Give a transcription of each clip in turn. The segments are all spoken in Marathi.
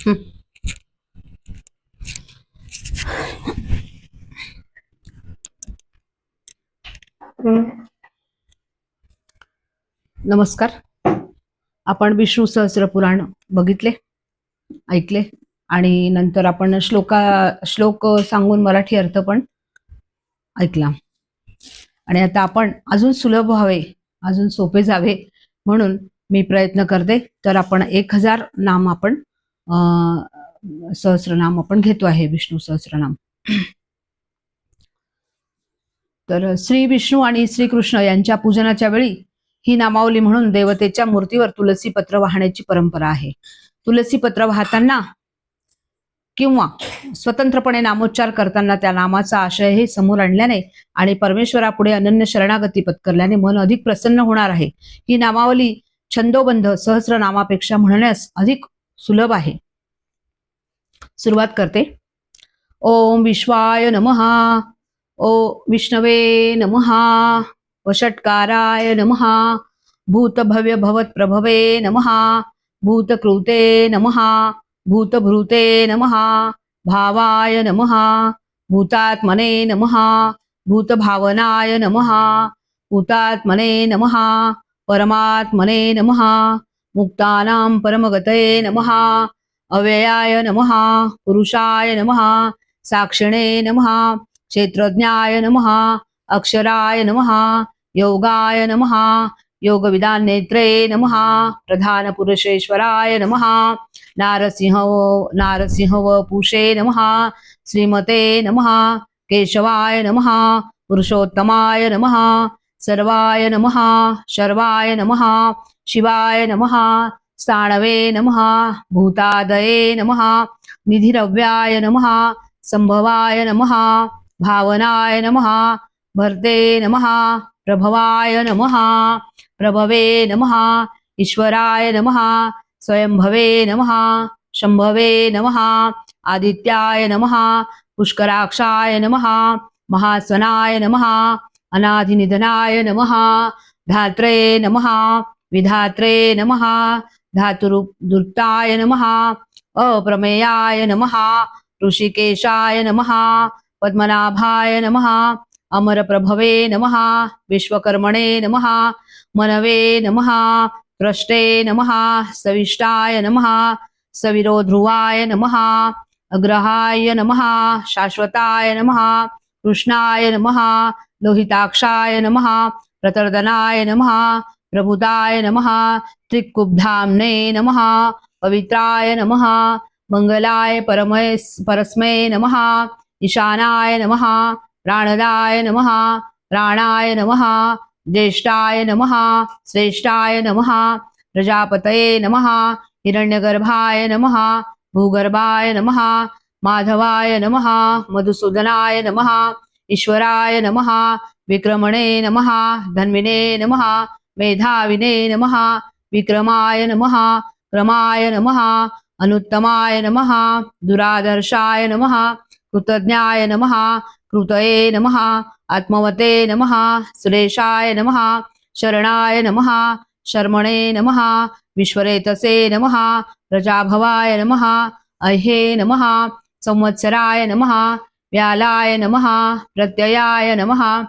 नमस्कार. आपण विष्णू सहस्त्र पुराण बघितले, ऐकले आणि नंतर आपण श्लोक सांगून मराठी अर्थ पण ऐकला. आणि आता आपण अजून सुलभ व्हावे, अजून सोपे जावे म्हणून मी प्रयत्न करते. तर आपण 1000 नाम आपण सहस्रनाम आपण घेतो आहे, विष्णू सहस्रनाम. तर श्री विष्णू आणि श्रीकृष्ण यांच्या पूजनाच्या वेळी ही नामावली म्हणून देवतेच्या मूर्तीवर तुलसी पत्र वाहण्याची परंपरा आहे. तुलसी पत्र वाहताना किंवा स्वतंत्रपणे नामोच्चार करताना त्या नामाचा आशयही समोर आणल्याने आणि परमेश्वरापुढे अनन्य शरणागती पत्करल्याने मन अधिक प्रसन्न होणार आहे. ही नामावली छंदोबंध सहस्रनामापेक्षा म्हणण्यास अधिक सुलभ आहे. सुरुवात करते. ओम विश्वाय नमः, ओ विष्णवे नमः, वषट्काराय नमः, भूतभव्य भवत प्रभवे नमः, भूतकृते नमः, भूतभृते नमः, भावाय नमः, भूतात्मने नमः, भूतभावनाय नमः, भूतात्मने नमः, परमात्मने नमः, मुक्तानां परमगतये नमः, अव्ययाय नमः, पुरुषाय नमः, साक्षिणे नमः, क्षेत्रज्ञाय नमः, अक्षराय नमः, योगाय नमः, योगविदान्नेत्रे नमः, प्रधान पुरुषेश्वराय नमः, नारसिंह वपुषे नमः, श्रीमते नमः, केशवाय नमः, पुरुषोत्तमाय नमः, सर्वाय नमः, शर्वाय नमः, शिवाय नमः, स्थाणवे नमः, भूतादये नमः, निधिरव्याय नमः, संभवाय नमः, भावनाय नमः, भर्ते नमः, प्रभवाय नमः, प्रभवे नमः, ईश्वराय नमः, स्वयंभवे नमः, शंभवे नमः, आदित्याय नमः, पुष्कराक्षाय नमः, महास्वनाय नमः, अनादिनिधनाय नमः, धात्रे नमः, विधात्रे नमः, धातुदुर्ताय नमः, अप्रमेयाय नमः, ऋषिकेशाय नमः, पद्मनाभाय नमः, अमरप्रभवे नमः, विश्वकर्मणे नमः, मनवे नमः, द्रष्टे नमः, सविष्टाय नमः, सविरोध्रुवाय नमः, अग्रहाय नमः, शाश्वताय नमः, कृष्णाय नमः, लोहिताक्षाय नमः, प्रतर्दनाय नमः, प्रभुताय नमः, त्रिकुब्धाम्ने नमः, पवित्राय नमः, मंगलाय परस्मै नमः, ईशानाय नमः, प्राणदाय नमः, प्राणाय नमः, ज्येष्ठाय नमः, श्रेष्ठाय नमः, प्रजापतये नमः, हिरण्यगर्भाय नमः, भूगर्भाय नमः, माधवाय नमः, मधुसूदनाय नमः, ईश्वराय नमः, विक्रमणे नमः, धन्विने नमः, मेधाविने नमः, विक्रमाय नमः, क्रमाय नमः, अनुत्तमाय नमः, दुरादर्शाय नमः, कृतज्ञाय नमः, कृतये नमः, आत्मवते नमः, सुरेशाय नमः, शरणाय नमः, शर्मणे नमः, विश्वरेतसे नमः, प्रजाभवाय नमः, अह्ये नमः, संवत्सराय नमः, व्यालाय नमः, प्रत्ययाय नमः,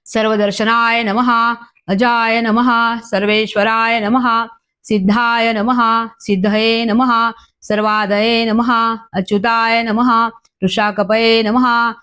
सर्वदर्शनाय नमः, अजाय नमः, सर्वेश्वराय नमः, सिद्धाय नमः, सिद्धये नमः, सर्वादये नमः, अच्युताय नमः, ऋषाकपये नमः,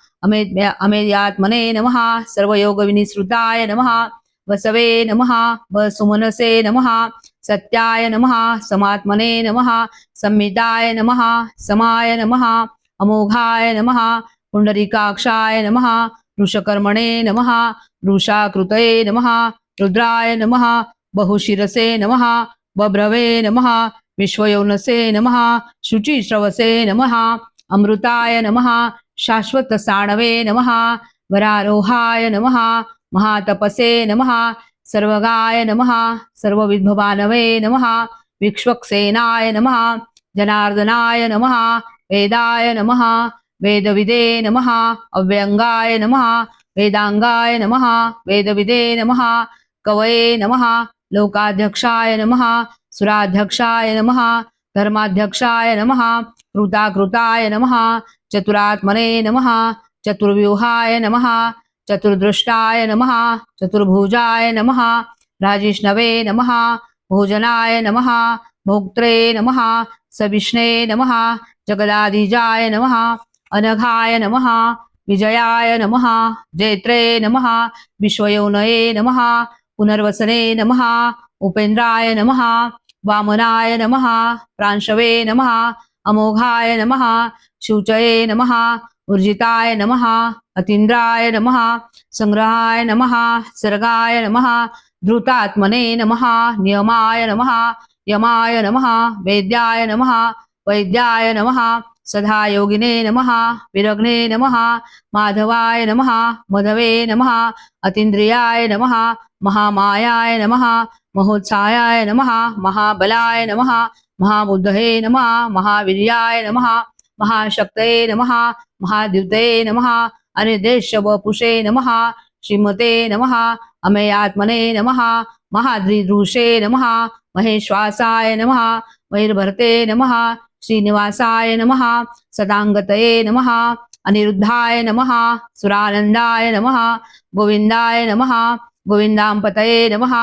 अमेयात्मने नमः, सर्वयोगविनिसृताय नमः, वसवे नमः, वसुमनसे नमः, सत्याय नमः, समात्मने नमः, संमिताय नमः, समाय नमः, अमोघाय नमः, पुंडरीकाक्षाय नमः, ऋषकर्मणे नमः, ऋषाकृतये नमः, रुद्राय नमः, बहुशिरसे नमः, बभ्रवे नमः, विश्वयोनसे नमः, शुचिश्रवसे नमः, अमृताय नमः, शाश्वत साणवे नमः, वरारोहाय नमः, महातपसे नमः, सर्वगाय नमः, सर्वविद्भवानवे नमः, विक्ष्वक्सेनाय नमः, जनार्दनाय नमः, वेदाय नमः, वेदविदे नमः, अव्यंगाय नमः, वेदांगाय नमः, वेदविदे नमः, कवये नमः, लोकाध्यक्षाय नमः, सुराध्यक्षाय नमः, धर्माध्यक्षाय नमः कृताकृताय नमः चतुरात्मने नमः चतुर्व्यूहाय नमः चतुर्दृष्टाय नमः चतुर्भुजाय नमः राजिष्णवे नमः भोजनाय नमः भोक्त्रे नमः सविष्णे नमः जगदाधिजाय नमः अनघाय नमः विजयाय नमः जैत्रे नमः विश्वयोनये नमः पुनर्वसने नमः उपेन्द्राय नमः वामनाय नमः प्रांशवे नमः अमोघाय नमः शुचये नमः ऊर्जिताय नमः अतीन्द्राय नमः संग्रहाय नमः सर्गाय नमः धृतात्मने नमः नियमाय नमः यमाय नमः वेद्याय नमः वैद्याय नमः सदा योगिने नमः विरग्ने नमः माधवाय नमः मधवे नमः अतीन्द्रियाय नमः महामायाय नमः महोत्सायाय नमः महाबलाय नमः महाबुद्धये नमः महावीर्याय नमः महाशक्तये नमः महाद्युते नमः अनिर्देशवपुषे नमः श्रीमते नमः अमेयात्मने नमः महाद्रिदृशे नमः महेश्वासाय नमः मयूरभर्ते नमः श्रीनिवासाय नमः सदांगतये नमः अनिरुद्धाय नमः सुरानंदाय नमः गोविंदाय नमः गोविंदांपतये नमः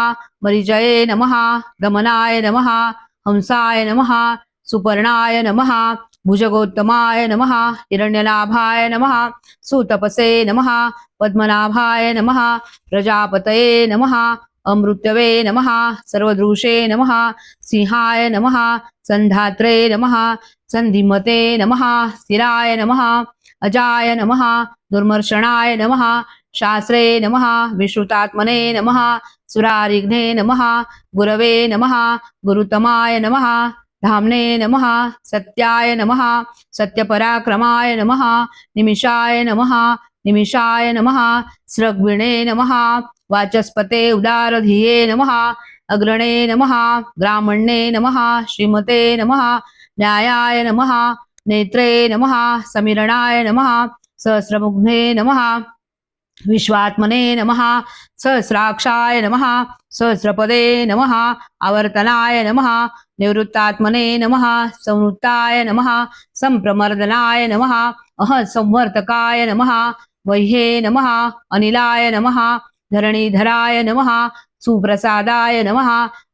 मरीचये नमः गमनाय नमः हंसाय नमः सुपर्णाय नमः भुजगोत्तमाय नमः हिरण्यनाभाय नमः सुतपसे नमः पद्मनाभाय नमः प्रजापतये नमः अमृतवे नमः सर्वदृशे नमः सिंहाय नमः संधात्रे नमः संधिमते नमः स्थिराय नमः अजाय नमः दुर्मर्शनाय नमः शास्त्रे नमः विश्रुतात्मने नमः सुरारिघ्ने नमः गुरवे नमः गुरुतमाय नमः धामने नमः सत्याय नमः सत्यपराक्रमाय नमः निमिषाय नमः निमिषाय नमः स्रग्विणे नमः वाचस्पते उदारधिये नमः अग्रणे नमः ग्रामण्ये नमः श्रीमते नमः न्यायाय नमः नेत्रे नमः समीरणाय नमः सहस्रमुग्ने नमः विश्वात्मने नमः सहस्राक्षाय नमः सहस्रपदे नमः आवर्तनाय नमः निवृत्तात्मने नमः संवृत्ताय नमः संप्रमर्दनाय नमः संवर्तकाय नमः वह्ये नमः अनिलाय नमः धरणीधराय नमः सुप्रसादाय नमः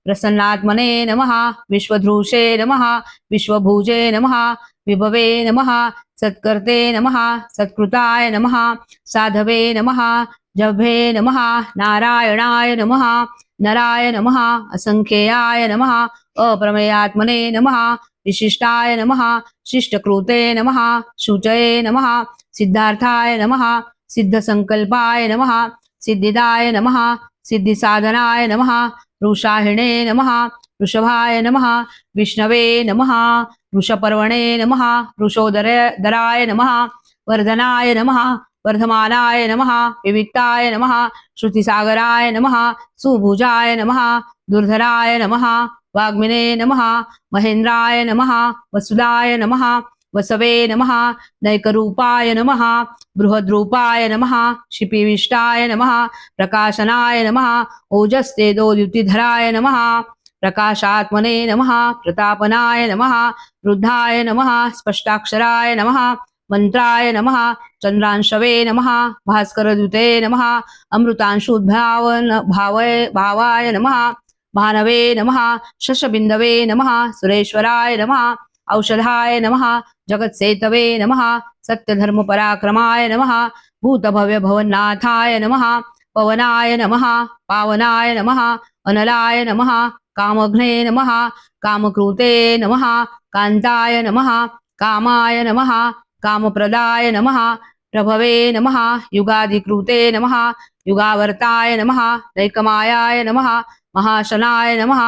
प्रसन्नात्मने नमः विश्वधृषे नमः विश्वभुजे नमः विभवे नमः सत्कर्ते नमः सत्कृताय नमः साधवे नमः जभे नमः नारायणाय नमः नराय नमः असंख्येयाय नमः अप्रमेयात्मने नमः विशिष्टाय नमः शिष्टकृते नमः शुचये नमः सिद्धार्थाय नमः सिद्धसंकल्पाय नमः सिद्धिदाय नमः सिद्धिसाधनाय नमः वृषाहिणे नमः वृषभाय नमः विष्णवे नमः वृषपर्वणे नमः वृषोदराय नमः वर्धनाय नमः वर्धमानाय नमः विविक्ताय नमः श्रुतिसागराय नमः सुभुजाय नमः दुर्धराय नमः वाग्मिने नमः महेन्द्राय नमः वसुदाय नमः वसवे नमः नैकरूपाय नमः बृहद्रूपाय नमः क्षिपिविष्टाय नमः प्रकाशनाय नमः ओजस्तेजोद्युतिधराय नमः प्रकाशात्मने नमः प्रतापनाय नमः वृद्धाय नमः स्पष्टाक्षराय नमः मंत्राय नमः चंद्रांशवे नमः भास्करद्युते नमः भावाय नमः भानवे नमः शशबिंदवे नमः सुरेश्वराय नमः औषधाय नमः जगत्सेतवे नमः सत्यधर्मपराक्रमाय नमः भूतभव्यभवन्नाथाय नमः पवनाय नमः पावनाय नमः अनलाय नमः कामघ्ने नमः कामकृते नमः कान्ताय नमः कामाय नमः कामप्रदाय नमः प्रभवे नमः युगाधिकृते नमः युगावर्ताय नमः दैकमायाय नमः महाशनाय नमः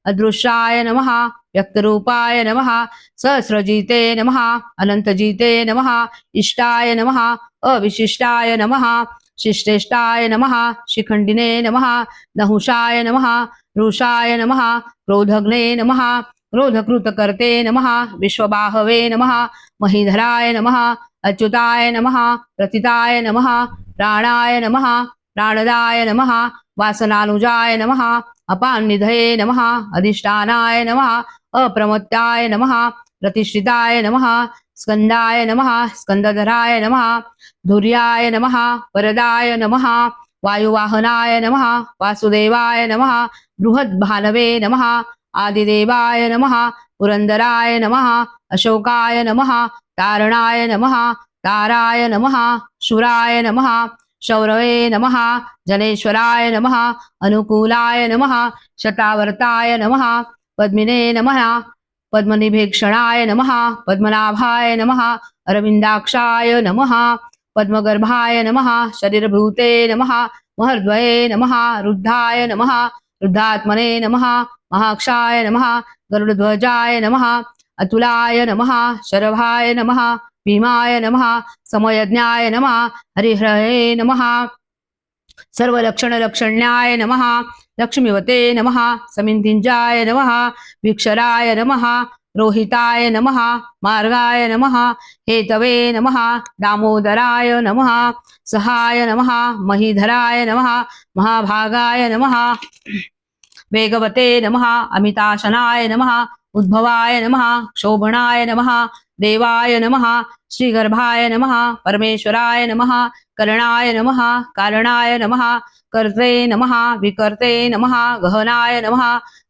अदृश्याय नमः व्यक्तरूपाय नमः सहस्रजीते नमः अनंतजीते नमः इष्टाय नमः अविशिष्टाय नमः शिष्टेष्टाय नमः शिखंडिने नमः नहुषाय नमः रुषाय नमः क्रोधग्ने नमः क्रोधकृतकर्ते नमः विश्वबाहवे नमः महीधराय नमः अच्युताय नमः प्रतिताय नमः प्राणाय नमः प्राणदाय नमः वासनानुजाय नमः अपान्निधये नमः अधिष्ठानाय नमः अप्रमत्ताय नमः प्रतिष्ठिताय नमः स्कंदाय नमः स्कंदधराय नमः धुर्याय नमः वरदाय नमः वायुवाहनाय नमः वासुदेवाय नमः बृहद्भानवे नमः आदिदेवाय नमः पुरंदराय नमः अशोकाय नमः तारणाय नमः ताराय नमः शूराय नमः शौरवे नमः जनेश्वराय नमः अनुकूलाय नमः शतावर्ताय नमः पद्मिने नमः पद्मनिभीक्षणाय नमः पद्मनाभाय नमः अरविंदाक्षाय नमः पद्मगर्भाय नमः शरीरभूते नमः महर्द्वये नमः रुद्धाय नमः रुद्धात्मने नमः महाक्षाय नमः गरुडध्वजाय नमः अतुलाय नमः शरभाय नमः भीमाय नमः समयज्ञाय नमः हरिहरे नमः सर्वलक्षणलक्षण्याय नमः लक्ष्मीवते नमः समिन्तिञ्जाय नमः विक्षराय नमः रोहिताय नमः मार्गाय नमः हेतवे नमः दामोदराय नमः सहाय नमः महीधराय नमः महाभागाय नमः वेगवते नमः अमिताशनाय नमः उद्भवाय नमः क्षोभणाय नमः देवाय नमः श्रीगर्भाय नमः परमेश्वराय नमः करणाय नमः कारणाय नमः कर्ते नमः विकर्ते नमः गहनाय नमः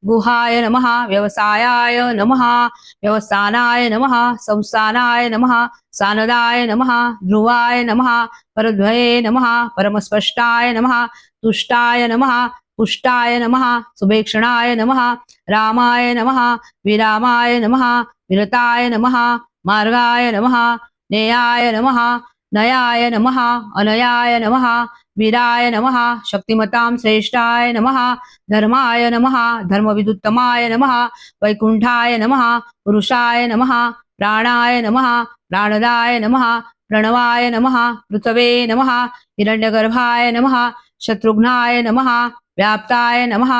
गुहाय नमः व्यवसायाय नमः व्यवस्थानाय नमः संस्थानाय नमः सानदाय नमः ध्रुवाय नमः परद्वये नमः परमस्पष्टाय नमः तुष्टाय नमः पुष्टाय नमः सुभेक्षणाय नमः रामाय नमः विरामाय नमः विरताय नमः मार्गाय नमः नेयाय नमः नयाय नमः अनयाय नमः वीराय नमः शक्तिमतां श्रेष्ठाय नमः धर्माय नमः धर्मविदुत्तमाय नमः वैकुंठाय नमः पुरुषाय नमः प्राणाय नमः प्राणदाय नमः प्रणवाय नमः पृथवे नमः हिरण्यगर्भाय नमः शत्रुघ्नाय नमः व्याप्ताय नमः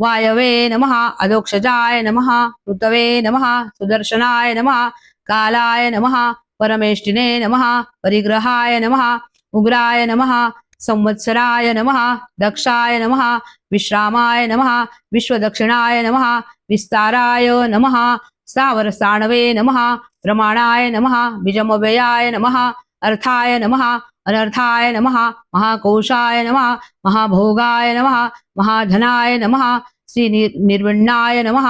वायवे नमः अधोक्षजाय नमः पृथवे नमः सुदर्शनाय नमः कालाय नमः परमेष्टिने नमः परिग्रहाय नमः उग्राय नमः संवत्सराय नमः दक्षाय नमः विश्रामाय नमः विश्वदक्षिणाय नमः विस्ताराय नमः स्थावरस्थाणवे नमः प्रमाणाय नमः बीजमव्ययाय नमः अर्थाय नमः अनर्थाय नमः महाकोशाय नमः महाभोगाय नमः महाधनाय नमः श्री निर्विण्णाय नमः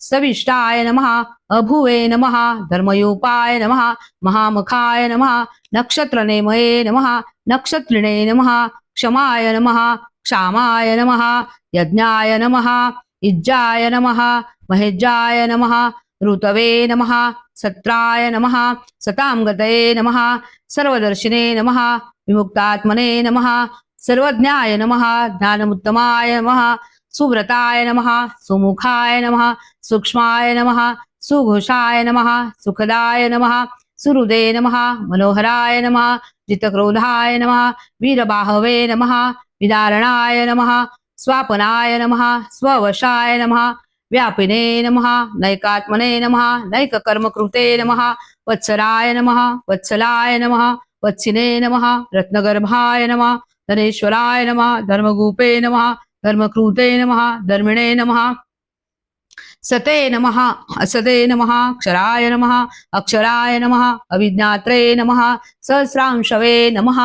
सविष्टाय नमः अभुवे नमः धर्मयोपाय नमः महामुखाय नमः नक्षत्रनेमये नमः नक्षत्रिणे नमः क्षमाय नमः क्षामाय नमः यज्ञाय नमः इज्जाय नमः महेज्जाय नमः ऋतवे नमः सत्राय नमः सतांगतये नमः सर्वदर्शिने नमः विमुक्तात्मने नमः सर्वज्ञाय नमः ज्ञानमुत्तमाय नमः सुव्रताय नमः सुमुखाय नमः सूक्ष्माय नमः सुघोषाय नमः सुखदाय नमः सुहृदे नमः मनोहराय नमः जितक्रोधाय नमः वीरबाहवे नमः विदारणाय नमः स्वापनाय नमः स्ववशाय नमः व्यापिने नमः नैकात्मने नमः नैककर्मकृते नमः वत्सराय नमः वत्सलाय नमः वत्सिने नमः रत्नगर्भाय नमः धनेश्वराय नमः धर्मगूपे नमः धर्मकृते नमः धर्मिणे नमः सते नमः असते नमः क्षराय नमः अक्षराय नमः अविज्ञात्रे नमः सहस्रांशवे नमः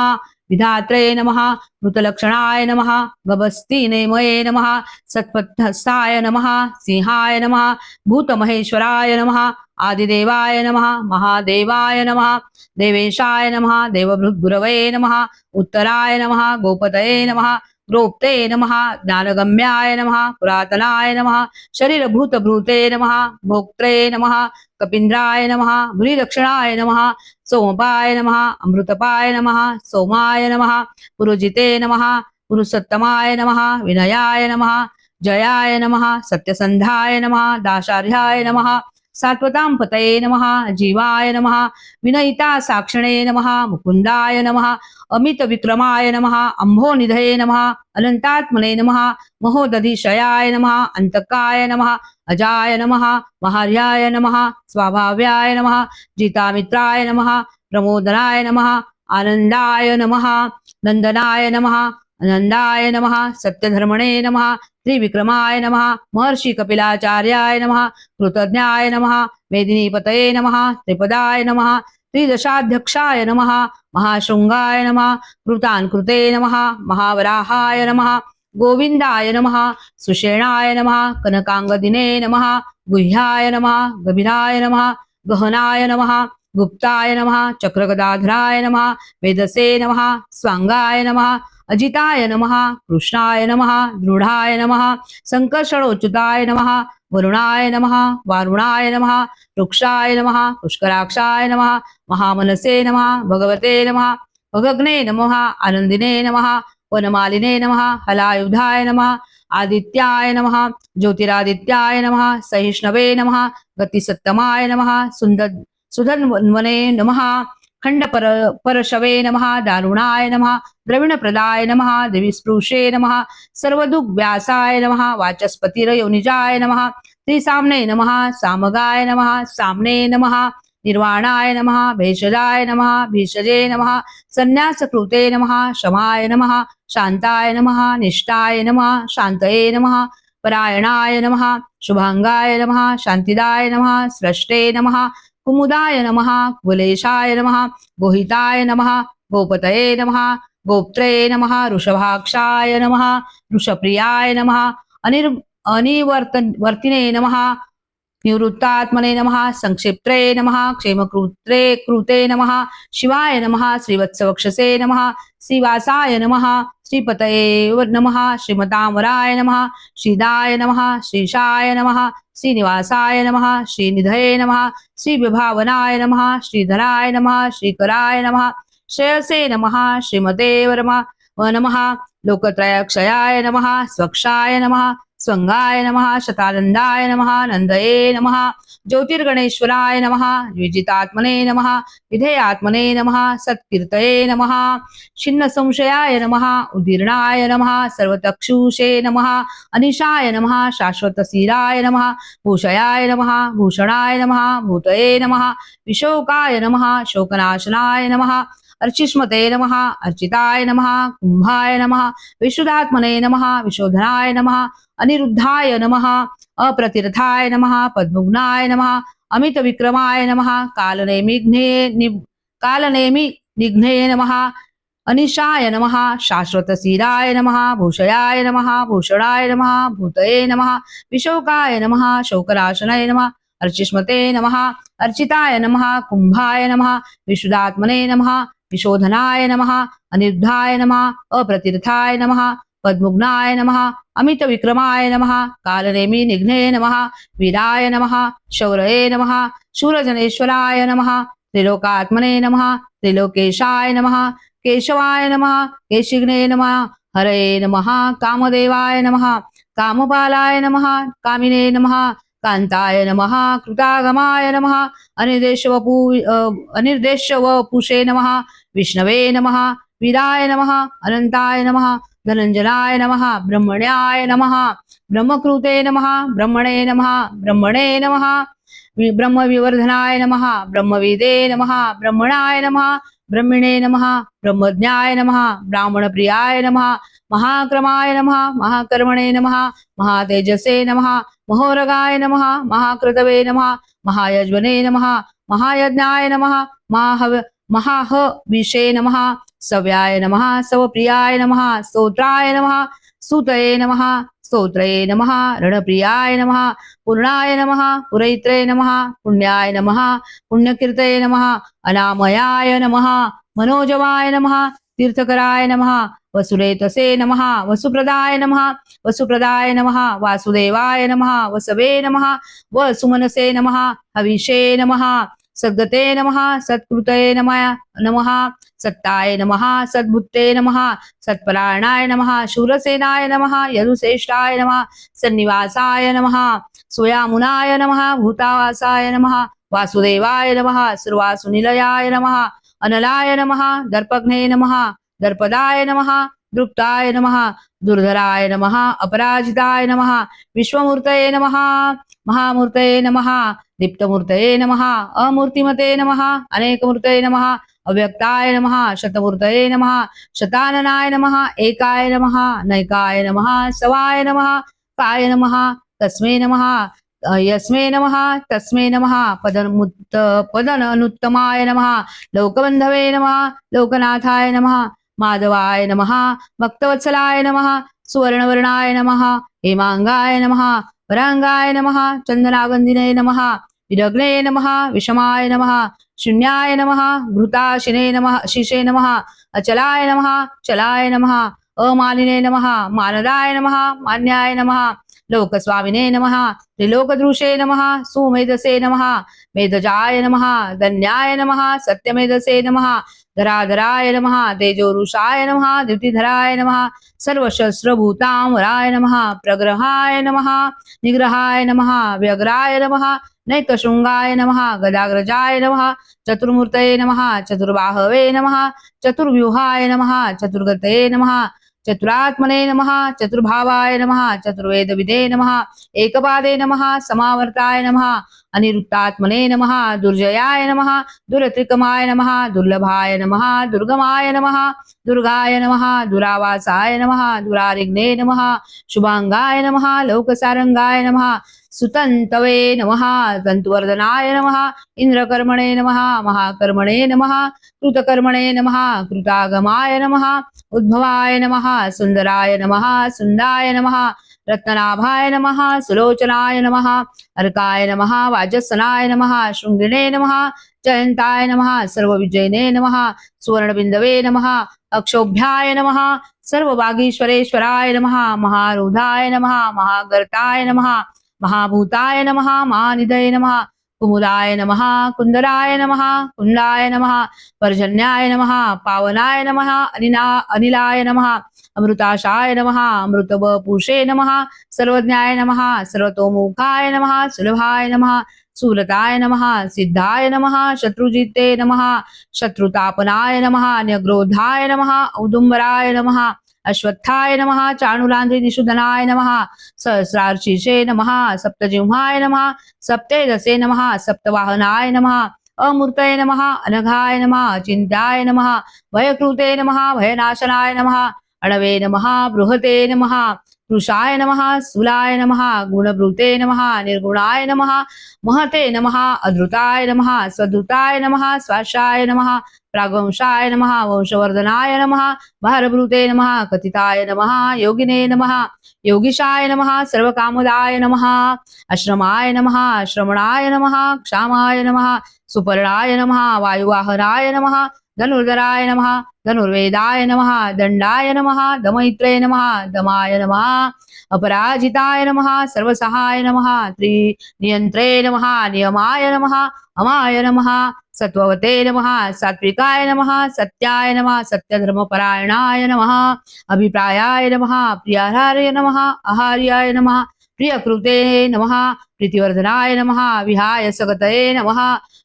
विधात्रे नमः मृतलक्षणाय नमः गभस्तिनेमये नमः सत्पथस्थाय नमः सिंहाय नमः भूतमहेश्वराय नमः आदिदेवाय नमः महादेवाय नमः देवेशाय नमः देवभृद्गुरवे नमः उत्तराय नमः गोपतये नमः गोप्ते नमः ज्ञानगम्याय नमः पुरातनाय नमः शरीरभूतभृते नमः भोक्त्रे नमः कपीन्द्राय नमः भूरिदक्षिणाय नमः सोमपाय नमः अमृतपाय नमः सोमाय नमः पुरुजिते नमः पुरुषोत्तमाय नमः विनयाय नमः जयाय नमः सत्यसंधाय नमः दाशार्याय नमः सात्वतां पतये नमः जीवाय नमः विनयिता साक्षिणे नमः मुकुंदाय नमः अमित विक्रमाय नमः अंभोनिधये नमः अनंतात्मने नमः महोदधिशयाय नमः अंतकाय नमः अजाय नमः महार्याय नमः स्वाभाव्याय नमः जितामित्राय नमः प्रमोदनाय नमः आनंदाय नमः नंदनाय नमः आनंदाय नमः सत्यधर्मणे नमः त्रिविक्रमाय नमः महर्षि कपिलाचार्याय नमः कृतज्ञाय नमः मेदिनीपतये नमः त्रिपदाय नमः त्रिदशाध्यक्षाय नमः महाशृंगाय नमः कृतान्कृते नमः महावराहाय नमः गोविंदाय नमः सुषेणाय नमः कनकांगदिने नमः गुह्याय नमः गभीराय नमः गहनाय नमः गुप्ताय नमः चक्रगदाधराय नमः वेदसे नमः स्वांगाय नमः अजिताय नमः कृष्णाय नमः दृढाय नमः संकर्षणोच्युताय नमः वरुणाय नमः वारुणाय नमः वृक्षाय नमः पुष्कराक्षाय नमः महामनसे नमः भगवते नमः भगग्ने नमः आनंदिने नमः वनमालिने नमः हलायुधाय नमः आदित्याय नमः ज्योतिरादित्याय नमः सहिष्णवे नमः गतिसत्तमाय नमः सुधन्वने नमः खंड परशवे नमः दारुणाय नमः द्रविणप्रदाय नमः देवीस्पृशे नमः सर्वदुग्व्यासाय नमः वाचस्पतिरयोनिजाय नमः त्रिसाम्ने नमः सामगाय नमः साम्ने नमः निर्वाणाय नमः भेषजाय नमः भीषजे नमः संन्यासकृते नमः शमाय नमः शांताय नमः निष्ठाय नमः शान्तये नमः परायणाय नमः शुभांगाय नमः शांतिदाय नमः स्रष्टे नमः कुमुदाय नमः कुलेशाय नमः गोहिताय नमः गोपतये नमः गोप्त्रे नमः वृषभाक्षाय नमः वृषप्रियाय नमः अनिवर्तिने नमः निवृत्तात्मने नमः संक्षिप्त्रे नमः कृते नमः शिवाय नमः श्रीवत्सवक्षसे नमः श्रीवासाय नमः श्रीपतये नमः श्रीमतांवराय नमः श्रीदाय नमः श्रीशाय नमः श्रीनिवासाय नमः श्रीनिधये नमः श्रीविभावनाय नमः श्रीधराय नमः श्रीकराय नमः श्रेयसे नमः श्रीमते नमः लोकत्रयक्षयाय नमः स्वक्षाय नमः स्वंगाय नमः शतानंदाय नमः नंदये नमः ज्योतिर्गणेश्वराय नमः द्विजितात्मने नमः विधेयात्मने नमः सत्कीर्तये नमः छिन्न संशयाय नमः उदीर्णाय नमः सर्वतक्षुषे नमः अनिशाय नमः शाश्वतशीलाय नमः भूषयाय नमः भूषणाय नमः भूतये नमः विशोकाय नमः शोकनाशनाय नमः अर्चिष्मते नमः अर्चिताय नमः कुंभाय नमः विशुद्धात्मने नमः विशोधनाय नमः अनिरुद्धाय नमः अप्रतिरथाय नमः पद्मग्नाय नमः अमित विक्रमाय नमः कालनेमि निघ्ने नमः अनिशाय नमः शाश्वतशीलाय नमः भूषयाय नमः भूषणाय नमः भूतये नमः विशोकाय नमः शोकनाशनाय नमः अर्चिष्मते नमः अर्चिताय नमः कुंभाय नमः विशुद्धात्मने नमः विशोधनाय नमः अनिरुद्धाय नमः अप्रतिरथाय नमः पद्मग्नाय नमः अमित विक्रमाय नमः कालनेमि निघ्ने नमः वीराय नमः शौरये नमः शूरजनेश्वराय नमः त्रिलोकात्मने नमः त्रिलोकेशाय नमः केशवाय नमः केशिग्ने नमः हरये नमः कामदेवाय नमः कामपालाय नमः कामिने नमः कांताय नमः कृतागमाय नमः अनिर्देशवपुषे नमः विष्णवे नमः वीराय नमः अनंताय नमः धनंजनाय नमः ब्रह्मण्याय नमः ब्रह्मकृते नमः ब्रह्मणे नमः ब्रह्मणे नमः ब्रह्मविवर्धनाय नमः ब्रह्मविदे नमः ब्रह्मणाय नमः ब्रह्मणे नमः ब्रह्मज्ञाय नमः ब्राह्मणप्रियाय नमः महाक्रमाय नमः महाकर्मणे नमः महातेजसे नमः महोरगाय नमः महाकृतवे नमः महायज्वने नमः महायज्ञाय नमः महाहविषे नमः सव्याय नमः सवप्रियाय नमः स्तोत्राय नमः स्तुतये नमः स्तोत्रये नमः रणप्रियाय नमः पूर्णाय नमः पुरैत्रे नमः पुण्याय नमः पुण्यकीर्तये नमः अनामयाय नमः मनोजवाय नमः तीर्थकराय नमः वसुरेतसे नमः वसुप्रदाय नमः वसुप्रदाय नमः वासुदेवाय नमः वसवे नमः वसुमनसे नमः हविषे नमः सद्गते नमः सत्कृतये नमः सत्ताय नमः सद्भुत्ते नमः सत्परायणाय नमः शूरसेनाय नमः यदुश्रेष्ठाय नमः सन्निवासाय नमः स्वयामुनाय नमः भूतावासाय नमः वासुदेवाय नमः सर्वासुनिलयाय नमः अनलाय नमः दर्पघ्ने नमः दर्पदाय नमः दृप्ताय नमः दुर्धराय नमः अपराजिताय नमः विश्वमूर्तये नमः महामूर्तये नमः दीप्तमूर्तये नमः अमूर्तिमते नमः अनेकमूर्तये नमः अव्यक्ताय नमः शतमूर्तये नमः शताननाय नमः एकाय नमः नैकाय नमः सवाय नमः काय नमः तस्मै नमः यस्मै नमः तस्मै नमः पदनुत्तमाय नमः लोकबंधवे नमः लोकनाथाय नमः माधवाय नमः भक्तवत्सलाय नमः सुवर्णवर्णाय नमः हेमांगाय नमः वरांगाय नमः चंदनागंधिने नमः विरग्ने नमः विषमाय नमः शून्याय नमः घृताशिने नमः शिशे नमः अचलाय नमः चलाय नमः अमालिने नमः मानदाय नमः मान्याय नमः लोकस्वामिने नमः त्रिलोकदृशे नमः सुमेधसे नमः मेधजाय नमः धन्याय नमः सत्यमेधसे नमः धराधराय नमः तेजोरुषाय नमः द्युतिधराय नमः सर्वशस्त्रभूतामराय नमः प्रग्रहाय नमः निग्रहाय नमः व्यग्राय नमः नैकशृंगाय नमः गदाग्रजाय नमः चतुर्मूर्तये नमः चतुर्बाहवे नमः चतुर्व्यूहाय नमः चतुर्गतये नमः चतुरात्मने नमः चतुर्भावाय नमः चतुर्वेदविदे नमः एकपादे नमः समावर्ताय नमः अनिरुक्तात्मने नमः दुर्जयाय नमः दुरत्रिकमाय नमः दुर्लभाय नमः दुर्गमाय नमः दुर्गाय नमः दुरावासाय नमः दुरारिग्ने नमः शुभांगाय नमः लोकसारंगाय नमः सुतंतवे नमः तंतुवर्धनाय नमः इंद्रकर्मणे नमः महाकर्मणे नमः कृतकर्मणे नमः कृतागमाय नमः उद्भवाय नमः सुंदराय नमः सुंदाय नमः रत्ननाभाय नमः सुलोचनाय नमः अर्काय नमः वाजसनाय नमः शृंगिणे नमः जयंताय नमः सर्वविजयने नमः सुवर्णबिंदवे नमः अक्षोभ्याय नमः सर्वभागीश्वरेश्वराय नमः महारूढाय नमः महागर्ताय नमः महाभूताय नमः महानिधये नमः कुमुदाय नमः कुंदराय नमः कुंडाय नमः पर्जन्याय नमः पावनाय नमः अनिलाय नमः अमृताशाय नमः अमृतवपुषे नमः सर्वज्ञाय नमः सर्वतोमुखाय नमः सुलभाय नमः सुरताय नमः सिद्धाय नमः शत्रुजिते नमः शत्रुतापनाय नमः न्यग्रोधाय नमः औदुंबराय नमः अश्वत्थाय नमः चाणुलांध्री निषुधनाय नमः सहस्रार्चिषे नमः सप्तजिह्वाय नमः सप्तेदसे नमः सप्तवाहनाय नमः अमूर्तये नमः अनघाय नमः चिन्त्याय नमः भयकृते नमः भयनाशनाय नमः अणवे नमः बृहते नमः कृशाय नमः स्थूलाय नमः गुणभृते नमः निर्गुणाय नमः महते नमः अधृताय नमः स्वधृताय नमः स्वाशाय नमः प्रागवंशाय नमः वंशवर्धनाय नमः भारभृते नमः कथिताय नमः योगिने नमः योगीशाय नमः सर्वकामदाय नमः आश्रमाय नमः श्रवणाय नमः क्षामाय नमः सुपर्णाय नमः वायुवाहनाय नमः धनुर्धराय नमः धनुर्वेदाय नमः दंडाय नमः दमैत्रे नमः दमाय नमः अपराजिताय नमः सर्वसहाय नमः त्रिनियंत्रे नमः नियमाय नमः अमाय नमः सत्ववते नमः सात्विकाय नमः सत्याय नमः सत्यधर्मपरायणाय नमः अभिप्रायाय नमः प्रियाहार्य नमः आहार्याय नमः प्रियकृते नमः प्रीतिवर्धनाय नमः विहाय सगतये नमः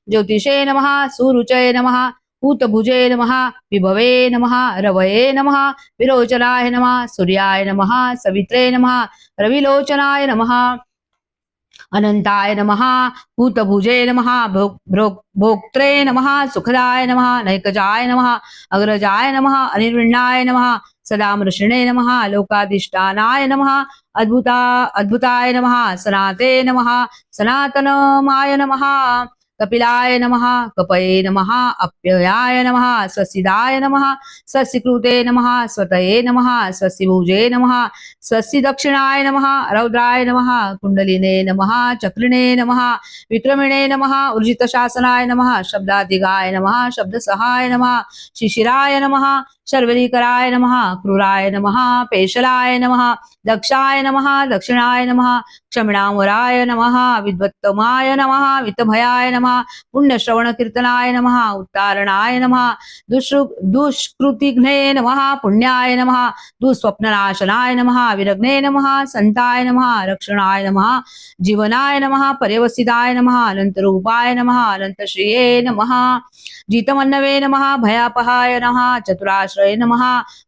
ज्योतिषे नमः सुरुचये नमः पूतभुजे नमः विभवे नमः रवये नमः विरोचनाय नमः सूर्याय नमः सवित्रे नमः रविलोचनाय नमः अनंताय नमः पूतभुजे नमः भोक्त्रे नमः सुखदाय नमः नैकजाय नमः अग्रजाय नमः अनिर्विण्णाय नमः सदामृषिणे नमः लोकाधिष्ठानाय नमः अद्भुताय नमः सनाते नमः सनातनमाय नमः कपिलाय नमः कपये नमः अप्ययाय नमः स्वसिदाय नमः स्वस्यकृते नमः स्वतये नमः स्वस्यभुजे नमः स्वस्य दक्षिणाय नमः रौद्राय नमः कुंडलिने नमः चक्रिणे नमः विक्रमिणे नमः ऊर्जितशासनाय नमः शब्दाधिगाय नमः शब्दसहाय नमः शिशिराय नमः शर्वरीकराय नमः क्रूराय नमः पेशलाय नमः दक्षाय नमः दक्षिणाय नमः क्षमिणामुराय नमः विद्वत्तमाय नमः वित्तभयाय नमः पुण्यश्रवण कीर्तनाय नमः उत्तारणाय नमः दुष्कृतिघ्ने नमः पुण्याय नमः दुःस्वप्ननाशनाय नमः विरग्ने नमः संताय नमः रक्षणाय नमः जीवनाय नमः पर्यवसिताय नमः अनंतरूपाय नमः अनंतश्रिये नमः जीतमन्नवे नमः भयापहाय नमः चतुराश्रये नमः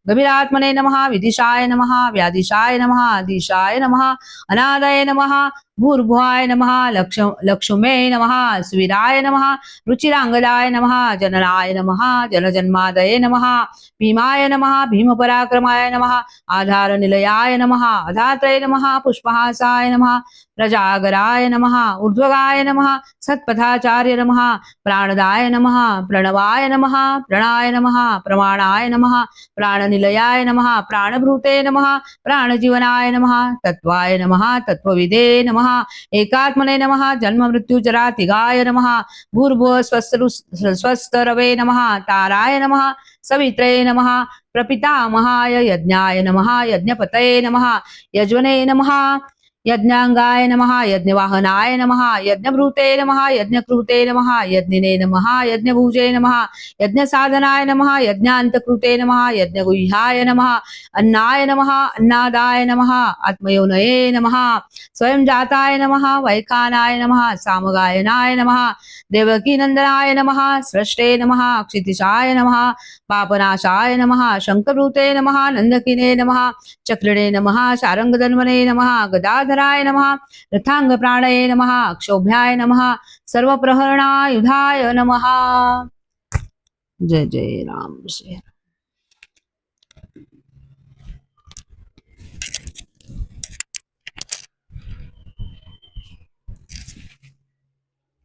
गभीरात्मने नमः विदिशाय नमः व्यादिशाय नमः अधीशाय नमः अनादये नमः नमः भूर्भुवाय नमः लक्ष्मे नमः स्वीराय नमः रुचिरांगदाय नमः जननाय नमः जनजन्मादये नमः भीमाय नमः भीमपराक्रमाय नमः आधारनिलयाय नमः आधात्रये नमः पुष्पहासाय नमः प्रजागराय नमः ऊर्ध्वगाय नमः सत्पथाचार्य नमः प्राणदाय नमः प्रणवाय नमः प्रणाय नमः प्रमाणाय नमः प्राणनिलयाय नमः प्राणभृते नमः प्राणजीवनाय नमः तत्वाय नमः तत्वविदे नमः एकात्मने नमः जन्म मृत्यू जरातिगाय नमः भूर्भुव स्वस्तरवे नमः ताराय नमः सवित्रे नमः प्रपितामहाय यज्ञाय नमः यज्ञपतये नमः यज्वने नमः यज्ञांगाय नमः यज्ञवाहनाय नमः यज्ञभृते नमः यज्ञकृते नमः यज्ञिने नमः यज्ञभुजे नमः यज्ञसाधनाय नमः यज्ञान्तकृते नमः यज्ञगुह्याय नमः अन्नाय नमः अन्नादाय नमः आत्मयोनये नमः स्वयं जाताय नमः वैखानाय नमः सामगायनाय नमः देवकीनन्दनाय नमः सृष्टे नमः क्षितिशाय नमः पापनाशाय नमः शङ्करभृते नमः नन्दकिने नमः चक्रिणे नमः शारङ्गधन्वने नमः गदाधराय नमः रथाङ्गप्राणये नमः क्षोभ्याय नमः सर्वप्रहरणायुधाय नमः। जय जय राम श्री